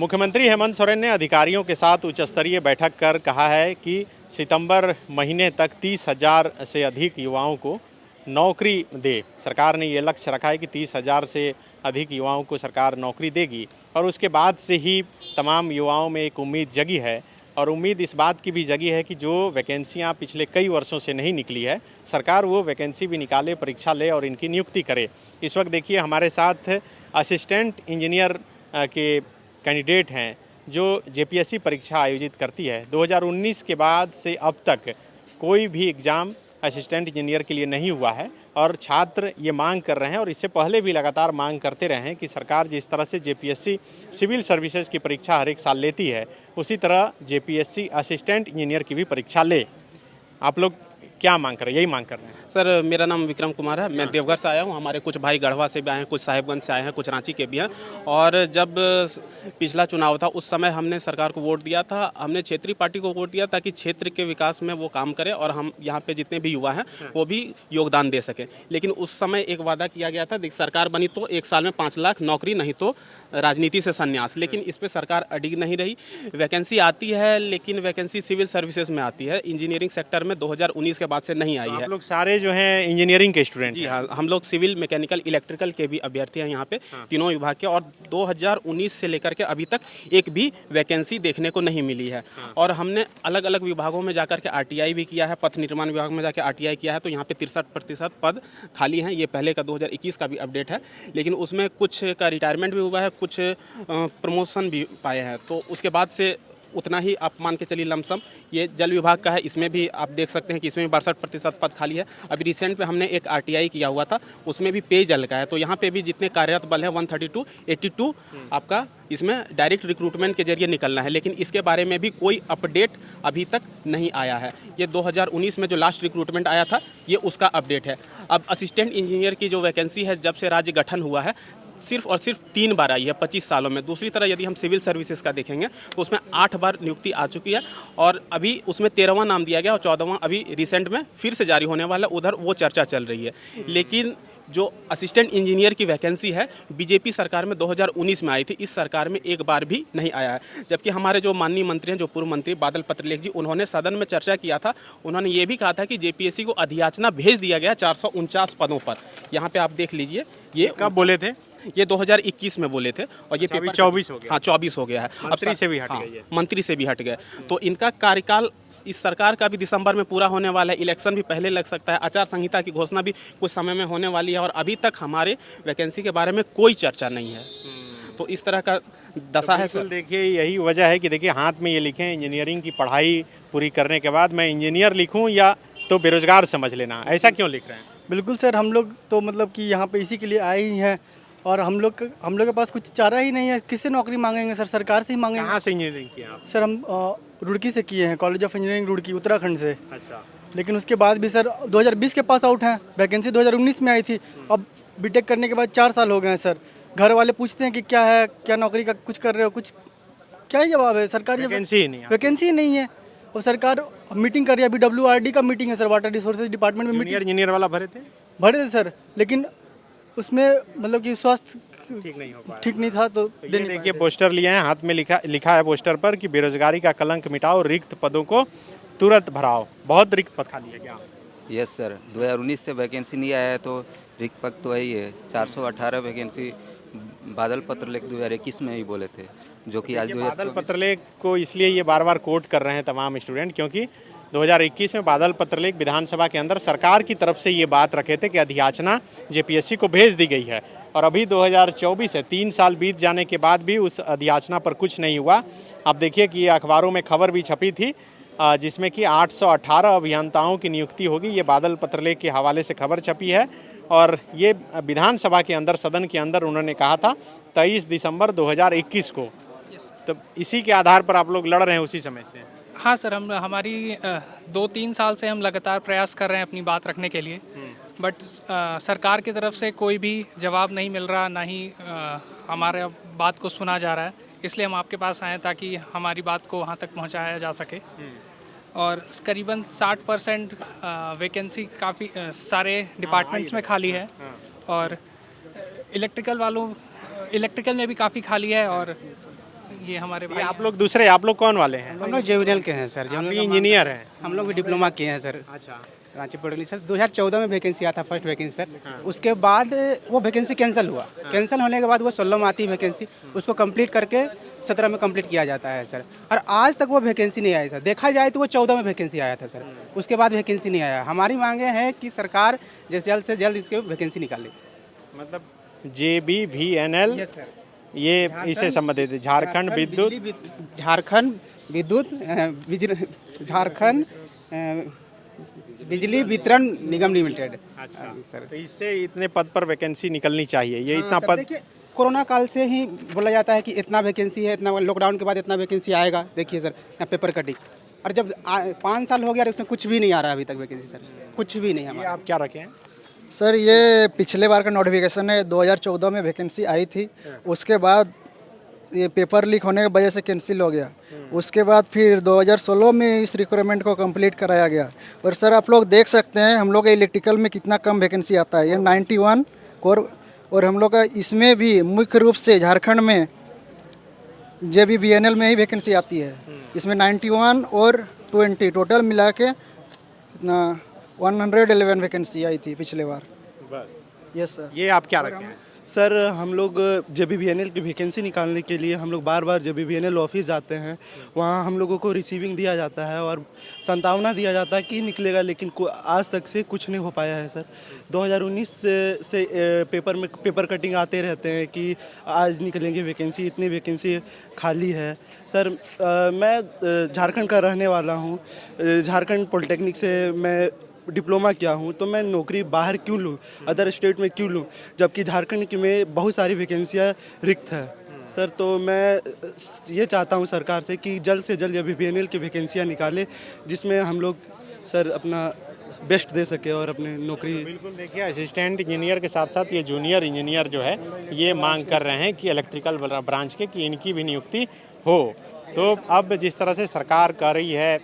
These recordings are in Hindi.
मुख्यमंत्री हेमंत सोरेन ने अधिकारियों के साथ उच्च स्तरीय बैठक कर कहा है कि सितंबर महीने तक 30,000 से अधिक युवाओं को नौकरी दे। सरकार ने ये लक्ष्य रखा है कि 30,000 से अधिक युवाओं को सरकार नौकरी देगी और उसके बाद से ही तमाम युवाओं में एक उम्मीद जगी है। और उम्मीद इस बात की भी जगी है कि जो वैकेंसियां पिछले कई वर्षों से नहीं निकली है, सरकार वो वैकेंसी भी निकाले, परीक्षा ले और इनकी नियुक्ति करे। इस वक्त देखिए हमारे साथ असिस्टेंट इंजीनियर के कैंडिडेट हैं जो जेपीएससी परीक्षा आयोजित करती है। 2019 के बाद से अब तक कोई भी एग्ज़ाम असिस्टेंट इंजीनियर के लिए नहीं हुआ है और छात्र ये मांग कर रहे हैं और इससे पहले भी लगातार मांग करते रहे हैं कि सरकार जिस तरह से जेपीएससी सिविल सर्विसेज की परीक्षा हर एक साल लेती है, उसी तरह जेपीएससी असिस्टेंट इंजीनियर की भी परीक्षा ले। आप लोग क्या मांग कर रहे हैं? यही मांग कर रहे हैं। सर, मेरा नाम विक्रम कुमार है। मैं देवघर से आया हूँ। हमारे कुछ भाई गढ़वा से भी आए हैं, कुछ साहिबगंज से आए हैं, कुछ रांची के भी हैं। और जब पिछला चुनाव था उस समय हमने सरकार को वोट दिया था। हमने क्षेत्रीय पार्टी को वोट दिया ताकि क्षेत्र के विकास में वो काम करे और हम यहाँ पे जितने भी युवा हैं वो भी योगदान दे सकें। लेकिन उस समय एक वादा किया गया था, सरकार बनी तो 1 साल में 5 लाख नौकरी, नहीं तो राजनीति से संन्यास। लेकिन इस पर सरकार अडिग नहीं रही। वैकेंसी आती है लेकिन वैकेंसी सिविल सर्विसेज में आती है, इंजीनियरिंग सेक्टर में 2019 के बाद से नहीं आई है। आप लोग सारे जो हैं इंजीनियरिंग के स्टूडेंट? जी हाँ, हम लोग सिविल, मैकेनिकल, इलेक्ट्रिकल के भी अभ्यर्थी हैं यहाँ पे, तीनों विभाग के। और 2019 से लेकर के अभी तक एक भी वैकेंसी देखने को नहीं मिली है। और हमने अलग अलग विभागों में जाकर के आरटीआई भी किया है, पथ निर्माण विभाग में जाकर आरटीआई किया है, तो यहाँ पे 63% पद खाली हैं। ये पहले का 2021 का भी अपडेट है, लेकिन उसमें कुछ का रिटायरमेंट भी हुआ है, कुछ प्रमोशन भी पाए हैं। तो उसके बाद से उतना ही आप मान के चलिए लमसम। ये जल विभाग का है, इसमें भी आप देख सकते हैं कि इसमें भी 62% पद खाली है। अभी रिसेंट में हमने एक आरटीआई किया हुआ था, उसमें भी पेयजल का है। तो यहाँ पे भी जितने कार्यरत बल है 132, 82 आपका इसमें डायरेक्ट रिक्रूटमेंट के जरिए निकलना है। लेकिन इसके बारे में भी कोई अपडेट अभी तक नहीं आया है। ये 2019 में जो लास्ट रिक्रूटमेंट आया था ये उसका अपडेट है। अब असिस्टेंट इंजीनियर की जो वैकेंसी है, जब से राज्य गठन हुआ है सिर्फ और सिर्फ 3 बार आई है 25 सालों में। दूसरी तरह यदि हम सिविल सर्विसेज का देखेंगे तो उसमें 8 बार नियुक्ति आ चुकी है और अभी उसमें 13वां नाम दिया गया और 14वां अभी रिसेंट में फिर से जारी होने वाला, उधर वो चर्चा चल रही है। लेकिन जो असिस्टेंट इंजीनियर की वैकेंसी है बीजेपी सरकार में 2019 में आई थी, इस सरकार में एक बार भी नहीं आया है। जबकि हमारे जो माननीय मंत्री हैं, जो पूर्व मंत्री बादल पत्रलेख जी, उन्होंने सदन में चर्चा किया था। उन्होंने ये भी कहा था कि जेपीएससी को अधियाचना भेज दिया गया 449 पदों पर। यहाँ पे आप देख लीजिए, ये कब बोले थे? ये 2021 में बोले थे और ये पेपर 24 हो गया। हाँ, 24 हो गया है। मंत्री से भी हट गई है। मंत्री से भी हट गए। तो इनका कार्यकाल इस सरकार का भी दिसंबर में पूरा होने वाला है। इलेक्शन भी पहले लग सकता है। आचार संहिता की घोषणा भी कुछ समय में होने वाली है और अभी तक हमारे वैकेंसी के बारे में कोई चर्चा नहीं है। तो इस तरह का दशा है सर। देखिए यही वजह है कि देखिए हाथ में ये लिखें इंजीनियरिंग की पढ़ाई पूरी करने के बाद मैं इंजीनियर लिखूं या तो बेरोजगार समझ लेना। ऐसा क्यों लिख रहे हैं? बिल्कुल सर, हम लोग तो मतलब कि यहाँ पे इसी के लिए आए ही हैं और हम लोग के पास कुछ चारा ही नहीं है। किससे नौकरी मांगेंगे सर? सरकार से ही मांगेंगे। कहाँ से इंजीनियरिंग किया आप? सर हम रुड़की से किए हैं, college of engineering Roorkee, Uttarakhand से। अच्छा। लेकिन उसके बाद भी सर 2020 के पास आउट हैं। वैकेंसी 2019 में आई थी। अब बीटेक करने के बाद 4 साल हो गए हैं सर। घर वाले पूछते हैं कि क्या है, क्या नौकरी का कुछ कर रहे हो, कुछ क्या ही जवाब है? सरकार वैकेंसी ही नहीं है। और सरकार मीटिंग कर रही है, अभी WRD का मीटिंग है सर, वाटर रिसोर्सेज डिपार्टमेंट में मीटिंग। इंजीनियर वाला भरे थे सर, लेकिन उसमें मतलब कि स्वास्थ्य ठीक नहीं था। तो देखिए पोस्टर लिए हैं, हाथ में लिखा है पोस्टर पर कि बेरोजगारी का कलंक मिटाओ, रिक्त पदों को तुरंत भराओ। बहुत रिक्त पद खाली है क्या? यस सर, 2019 से वैकेंसी नहीं आया है तो रिक्त पद तो वही है। 418 वैकेंसी बादल पत्रलेख 2021 में ही बोले थे, जो कि आज बादल पत्रलेख को इसलिए ये बार बार कोट कर रहे हैं तमाम स्टूडेंट, क्योंकि 2021 में बादल पत्रलेख विधानसभा के अंदर सरकार की तरफ से ये बात रखे थे कि अधियाचना जेपीएससी को भेज दी गई है और अभी 2024 है, 3 साल बीत जाने के बाद भी उस अधियाचना पर कुछ नहीं हुआ। आप देखिए कि ये अखबारों में खबर भी छपी थी जिसमें कि 818 अभियंताओं की नियुक्ति होगी। ये बादल पत्रलेख के हवाले से खबर छपी है और ये विधानसभा के अंदर, सदन के अंदर उन्होंने कहा था 23 दिसंबर 2021 को। तो इसी के आधार पर आप लोग लड़ रहे हैं उसी समय से? हाँ सर, हमारी 2-3 साल से हम लगातार प्रयास कर रहे हैं अपनी बात रखने के लिए, बट सरकार की तरफ से कोई भी जवाब नहीं मिल रहा, ना ही हमारे बात को सुना जा रहा है। इसलिए हम आपके पास आए ताकि हमारी बात को वहाँ तक पहुँचाया जा सके। और करीबन 60% वैकेंसी काफ़ी सारे डिपार्टमेंट्स में खाली है और इलेक्ट्रिकल में भी काफ़ी खाली है और ये हमारे ये भाई आप लोग दूसरे, आप लोग कौन वाले हैं? हम लोग जेविनियल के हैं सर। आप जेविनियल भी का इंजीनियर हैं? हम लोग भी डिप्लोमा किए हैं सर अच्छा। Ranchi polytechnic sir. 2014 में वैकेंसी आया था, फर्स्ट वैकेंसी सर। उसके बाद वो वैकेंसी कैंसिल हुआ। कैंसिल होने के बाद वो 16 में आती है वैकेंसी, उसको कंप्लीट करके 17 में कंप्लीट किया जाता है सर। और आज तक वो वैकेंसी नहीं आई सर। देखा जाए तो वो 14 में वैकेंसी आया था सर, उसके बाद वैकेंसी नहीं आया। हमारी मांगे हैं कि सरकार जल्द से जल्द इसके वैकेंसी निकाले। मतलब JBVNL यस सर। ये इससे संबंधित है, झारखंड विद्युत झारखंड विद्युत झारखंड बिजली वितरण निगम लिमिटेड। अच्छा सर। तो इससे इतने पद पर वैकेंसी निकलनी चाहिए, ये इतना सर, पद। देखिए कोरोना काल से ही बोला जाता है कि इतना वैकेंसी है, इतना लॉकडाउन के बाद इतना वैकेंसी आएगा। देखिए सर, यहाँ पेपर कटिंग, और जब 5 साल हो गया उसमें कुछ भी नहीं आ रहा अभी तक वैकेंसी सर, कुछ भी नहीं ये हमारा। आप क्या रखे हैं? सर ये पिछले बार का नोटिफिकेशन है, 2014 में वैकेंसी आई थी, उसके बाद ये पेपर लीक होने की वजह से कैंसिल हो गया। उसके बाद फिर 2016 में इस रिक्वायरमेंट को कंप्लीट कराया गया। और सर आप लोग देख सकते हैं हम लोग का इलेक्ट्रिकल में कितना कम वैकेंसी आता है, ये 91 और हम लोग का इसमें भी मुख्य रूप से झारखंड में JBVNL में ही वैकेंसी आती है। इसमें 91 और 20 टोटल मिला के कितना 111 वैकेंसी आई थी पिछले बार। बस यस सर। ये आप क्या रखे हैं? सर हम लोग JBVNL की वैकेंसी निकालने के लिए हम लोग बार बार JBVNL ऑफिस जाते हैं। वहाँ हम लोगों को रिसीविंग दिया जाता है और संतावना दिया जाता है कि निकलेगा, लेकिन आज तक से कुछ नहीं हो पाया है सर। 2019 से पेपर कटिंग आते रहते हैं कि आज निकलेंगे वैकेंसी, इतनी वैकेंसी खाली है सर। मैं झारखंड का रहने वाला हूँ, झारखंड पॉलिटेक्निक से मैं डिप्लोमा किया हूँ, तो मैं नौकरी बाहर क्यों लूँ, अदर स्टेट में क्यों लूँ, जबकि झारखंड में बहुत सारी वैकेंसियाँ रिक्त है सर। तो मैं ये चाहता हूँ सरकार से कि जल्द से जल्द JBVNL की वैकेंसियाँ निकाले, जिसमें हम लोग सर अपना बेस्ट दे सके और अपने नौकरी। बिल्कुल, देखिए असिस्टेंट इंजीनियर के साथ साथ ये जूनियर इंजीनियर जो है ये मांग कर रहे हैं कि इलेक्ट्रिकल ब्रांच के कि इनकी भी नियुक्ति हो। तो अब जिस तरह से सरकार कर रही है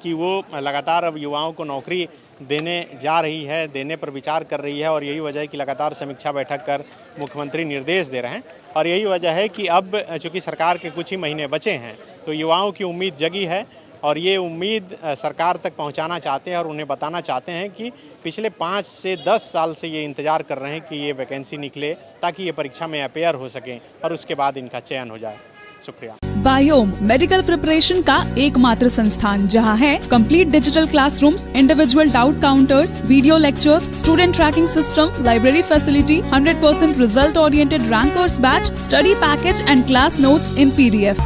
कि वो लगातार अब युवाओं को नौकरी देने जा रही है, देने पर विचार कर रही है, और यही वजह है कि लगातार समीक्षा बैठक कर मुख्यमंत्री निर्देश दे रहे हैं। और यही वजह है कि अब चूँकि सरकार के कुछ ही महीने बचे हैं तो युवाओं की उम्मीद जगी है, और ये उम्मीद सरकार तक पहुंचाना चाहते हैं और उन्हें बताना चाहते हैं कि पिछले 5 से 10 साल से ये इंतज़ार कर रहे हैं कि ये वैकेंसी निकले ताकि ये परीक्षा में अपेयर हो सकें और उसके बाद इनका चयन हो जाए। शुक्रिया। बायोम मेडिकल प्रिपरेशन का एकमात्र संस्थान जहां है complete digital classrooms, individual doubt counters, video lectures, student tracking system, library facility, 100% result oriented rankers batch, study package and class notes in PDF।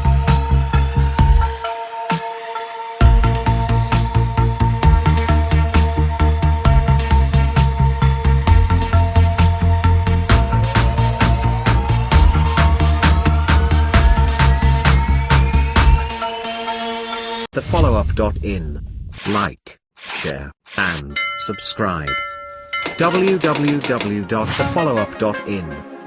thefollowup.in. Like, share, and subscribe. www.thefollowup.in